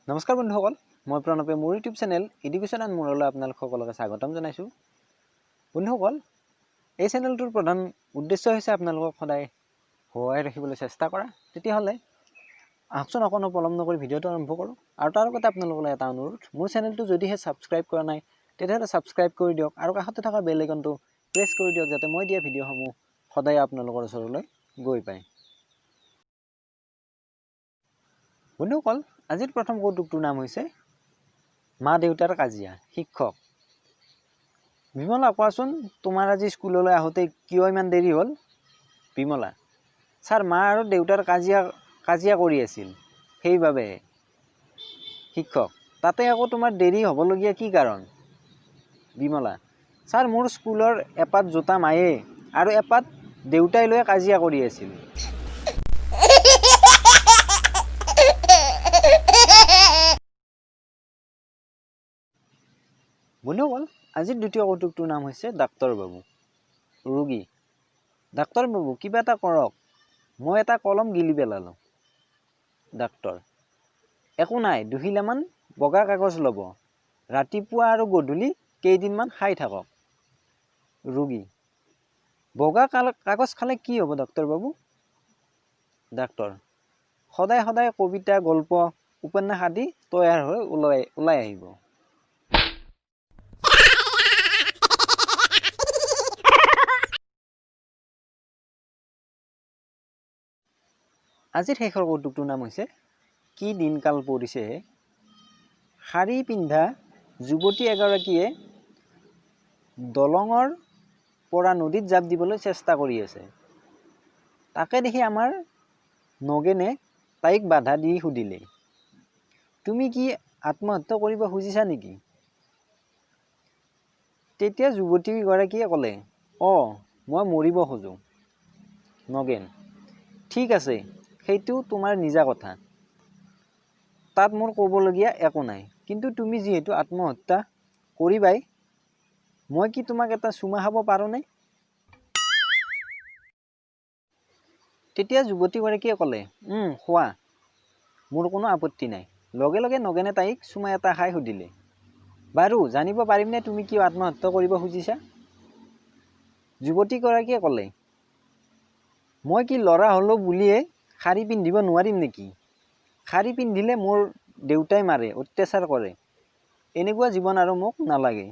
নমস্কাৰ বন্ধুসকল, মই প্ৰণৱে মোৰ ইউটিউব চেনেল এডুকেশ্যন এণ্ড মোৰলৈ আপোনালোক সকলোকে স্বাগতম জনাইছোঁ। বন্ধুসকল, এই চেনেলটোৰ প্ৰধান উদ্দেশ্য হৈছে আপোনালোকক সদায় সহায় ৰাখিবলৈ চেষ্টা কৰা। তেতিয়াহ'লে আহকচোন অকণো পলম নকৰি ভিডিঅ'টো আৰম্ভ কৰোঁ। আৰু তাৰ লগতে আপোনালোকলৈ এটা অনুৰোধ, মোৰ চেনেলটো যদিহে ছাবস্ক্ৰাইব কৰা নাই তেতিয়াহ'লে ছাবস্ক্ৰাইব কৰি দিয়ক আৰু কাষতে থকা বেল আইকনটো প্ৰেছ কৰি দিয়ক যাতে মই দিয়া ভিডিঅ'সমূহ সদায় আপোনালোকৰ ওচৰলৈ গৈ পায়। বন্ধুসকল, আজিৰ প্ৰথম কৌতুকটোৰ নাম হৈছে মা দেউতাৰ কাজিয়া। শিক্ষক: বিমলা, কোৱাচোন তোমাৰ আজি স্কুললৈ আহোঁতে কিয় ইমান দেৰি হ'ল? বিমলা: ছাৰ, মা আৰু দেউতাৰ কাজিয়া কৰি আছিল, সেইবাবে। শিক্ষক: তাতে আকৌ তোমাৰ দেৰি হ'বলগীয়া কি কাৰণ? বিমলা: ছাৰ, মোৰ স্কুলৰ এপাত জোতা মায়ে আৰু এপাত দেউতাই লৈ কাজিয়া কৰি আছিল। বন্ধুসকল, আজিৰ দ্বিতীয় কৌতুকটোৰ নাম হৈছে ডাক্তৰ বাবু। ৰোগী: ডাক্তৰ বাবু, কিবা এটা কৰক, মই এটা কলম গিলি পেলালোঁ। ডাক্তৰ: একো নাই, 2 শিলামান বগা কাগজ ল'ব, ৰাতিপুৱা আৰু গধূলি কেইদিনমান খাই থাকক। ৰোগী: বগা কাগজ খালে কি হ'ব ডাক্তৰ বাবু? ডাক্তৰ: সদায় সদায় কবিতা, গল্প, উপন্যাস আদি তৈয়াৰ হৈ ওলাই আহিব। আজিৰ শেষৰ কৌতুকটোৰ নাম হৈছে কি দিনকাল পৰিছেহে। শাৰী পিন্ধা যুৱতী এগৰাকীয়ে দলঙৰ পৰা নদীত জাপ দিবলৈ চেষ্টা কৰি আছে। তাকে দেখি আমাৰ নগেনে তাইক বাধা দি সুধিলে, তুমি কি আত্মহত্যা কৰিব খুজিছা নেকি? তেতিয়া যুৱতীগৰাকীয়ে ক'লে, মই মৰিব খোজোঁ। নগেন: ঠিক আছে, সেইটো তোমাৰ নিজা কথা, তাত মোৰ ক'বলগীয়া একো নাই। কিন্তু তুমি যিহেতু আত্মহত্যা কৰিবাই, মই কি তোমাক এটা চুমা খাব পাৰোঁনে? তেতিয়া যুৱতীগৰাকীয়ে ক'লে, খোৱা, মোৰ কোনো আপত্তি নাই। লগে লগে নগেনে তাইক চুমা এটা খাই সুধিলে, বাৰু জানিব পাৰিমনে তুমি কিয় আত্মহত্যা কৰিব খুজিছা? যুৱতীগৰাকীয়ে ক'লে, মই কি ল'ৰা হ'লো বুলিয়ে শাৰী পিন্ধিব নোৱাৰিম নেকি? শাৰী পিন্ধিলে মোৰ দেউতাই মাৰে, অত্যাচাৰ কৰে, এনেকুৱা জীৱন আৰু মোক নালাগে।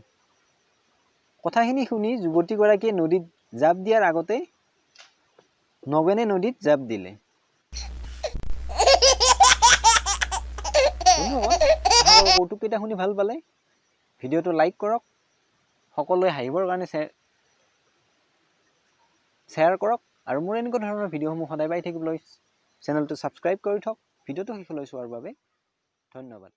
কথাখিনি শুনি যুৱতীগৰাকীয়ে নদীত জাপ দিয়াৰ আগতে নগেনে নদীত জাপ দিলে। কৌতুককেইটা শুনি ভাল পালে ভিডিঅ'টো লাইক কৰক, সকলোৱে হাঁহিবৰ কাৰণে শ্বেয়াৰ কৰক, আৰু মোৰ এনেকুৱা ধৰণৰ ভিডিঅ'সমূহ সদায় পাই থাকিবলৈ চেনেলটো ছাবস্ক্ৰাইব কৰি থওক। ভিডিঅ'টো শেষলৈ চোৱাৰ বাবে ধন্যবাদ।